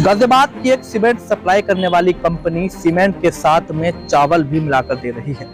गाजियाबाद की एक cement supply करने वाली कंपनी सीमेंट के साथ में चावल भी मिलाकर दे रही है।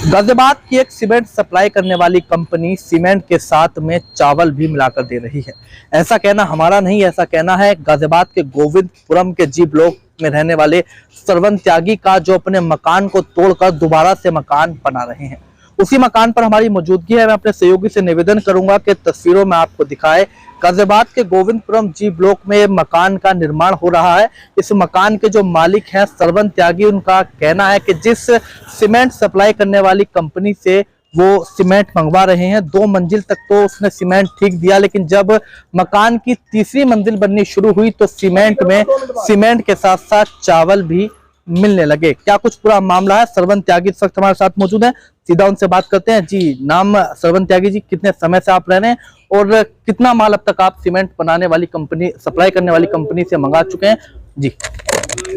गाजियाबाद की एक सीमेंट सप्लाई करने वाली कंपनी सीमेंट के साथ में चावल भी मिलाकर दे रही है। ऐसा कहना हमारा नहीं, ऐसा कहना है गाजियाबाद के गोविंदपुरम के जी ब्लॉक में रहने वाले सरवन त्यागी का, जो अपने मकान को तोड़कर दोबारा से मकान बना रहे हैं। उसी मकान पर हमारी मौजूदगी है। मैं अपने सहयोगी से निवेदन करूंगा कि तस्वीरों में आपको दिखाए। गाजियाबाद के गोविंदपुरम जी ब्लॉक में मकान का निर्माण हो रहा है। इस मकान के जो मालिक हैं सरवन त्यागी, उनका कहना है कि जिस सीमेंट सप्लाई करने वाली कंपनी से वो सीमेंट मंगवा रहे हैं, 2 मंजिल तक तो उसने सीमेंट ठीक दिया, लेकिन जब मकान की तीसरी मंजिल बननी शुरू हुई तो सीमेंट के साथ साथ चावल भी मिलने लगे। क्या कुछ पूरा मामला है, सरवन त्यागी इस वक्त हमारे साथ मौजूद हैं, सीधा उनसे बात करते हैं। जी, नाम सरवन त्यागी जी, कितने समय से आप रह रहे हैं और कितना माल अब तक आप सीमेंट बनाने वाली कंपनी, सप्लाई करने वाली कंपनी से मंगा चुके हैं? जी,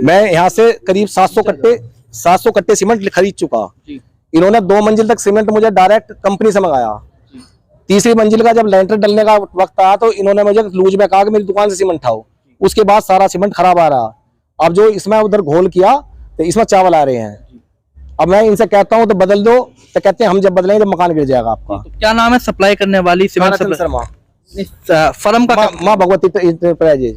मैं यहाँ से करीब 700 कट्टे सीमेंट खरीद चुका। इन्होंने 2 मंजिल तक सीमेंट मुझे डायरेक्ट कंपनी से मंगाया। तीसरी मंजिल का जब लेंटर डलने का वक्त आया तो इन्होंने मुझे लूज में कहा कि मेरी दुकान से सीमेंट उठाओ। उसके बाद सारा सीमेंट खराब आ रहा। अब जो इसमें उधर घोल किया तो इसमें चावल आ रहे हैं। अब मैं इनसे कहता हूँ तो बदल दो, तो कहते हैं हम जब बदलेंगे तो मकान गिर जाएगा आपका। तो क्या नाम है सप्लाई करने वाली सीमेंट फर्म का? माँ भगवती इंटरप्राइजेज।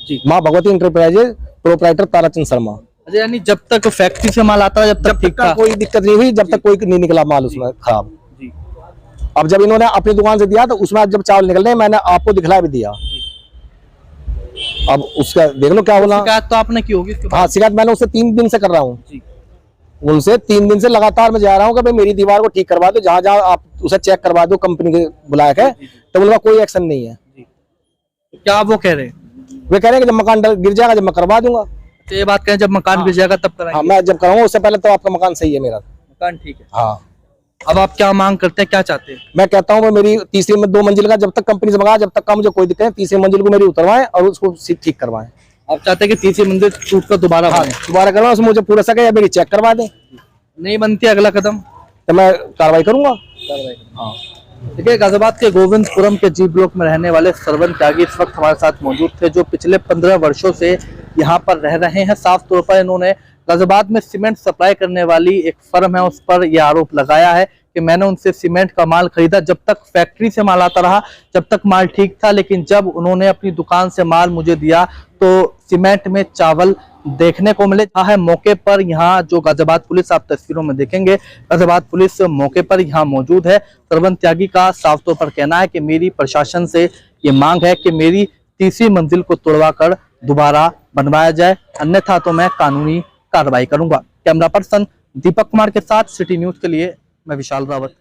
जी, माँ भगवती इंटरप्राइजेज, प्रोप्राइटर ताराचंद शर्मा। यानी जब तक फैक्ट्री से माल आता है जब तक ठीक था, कोई दिक्कत नहीं हुई, जब तक कोई नहीं निकला माल उसमें खराब। अब जब इन्होंने अपनी दुकान से दिया तो उसमें जब चावल निकलने, मैंने आपको दिखला भी दिया। अब उसका देख लो क्या होना। शिकायत तो आपने की होगी? हाँ, शिकायत मैंने उससे 3 दिन से कर रहा हूँ। उनसे 3 दिन से लगातार मैं जा रहा हूँ कि भाई मेरी दीवार को ठीक करवा दो, जहाँ जहाँ आप उसे चेक करवा दो कंपनी के बुला के, तो उनका कोई एक्शन नहीं है। क्या वो कह रहे हैं? वे कह रहे हैं कि जब मकान गिर जाएगा जब मैं करवा दूंगा। तो ये बात कहें जब मकान गिर जाएगा तब कराएंगे? हाँ, मैं जब कराऊंगा उससे पहले तो आपका मकान सही है, मेरा मकान ठीक है। हाँ। अब आप क्या मांग करते हैं, क्या चाहते हैं? मैं कहता हूँ मेरी तीसरी में 2 मंजिल का जब तक कंपनी से मंगाया, जब तक का मुझे कोई दिक्कत है, तीसरी मंजिल को मेरी उतरवाएं और उसको ठीक करवाएं। आप चाहते हैं कि तीसरी मंजिल टूट कर दोबारा करवाएं, उसमें मुझे पूरा सके या मेरी चेक करवा दें। नहीं बनती अगला कदम तो मैं कार्रवाई करूंगा। हाँ, देखिए, गाजियाबाद के गोविंदपुरम के जी ब्लॉक में रहने वाले सरवन त्यागी इस वक्त हमारे साथ मौजूद थे, जो पिछले 15 वर्षों से यहाँ पर रह रहे हैं। साफ तौर पर इन्होंने गाजियाबाद में सीमेंट सप्लाई करने वाली एक फर्म है उस पर यह आरोप लगाया है कि मैंने उनसे सीमेंट का माल खरीदा, जब तक फैक्ट्री से माल आता रहा जब तक माल ठीक था, लेकिन जब उन्होंने अपनी दुकान से माल मुझे दिया तो सीमेंट में चावल देखने को मिले है। मौके पर यहाँ जो गाजियाबाद पुलिस, आप तस्वीरों में देखेंगे, गाजियाबाद पुलिस मौके पर यहाँ मौजूद है। सरवन त्यागी का साफ तौर पर कहना है कि मेरी प्रशासन से ये मांग है कि मेरी तीसरी मंजिल को तोड़वा कर दोबारा बनवाया जाए, अन्यथा तो मैं कानूनी कार्रवाई करूंगा। कैमरा पर्सन दीपक कुमार के साथ सिटी न्यूज के लिए मैं विशाल रावत।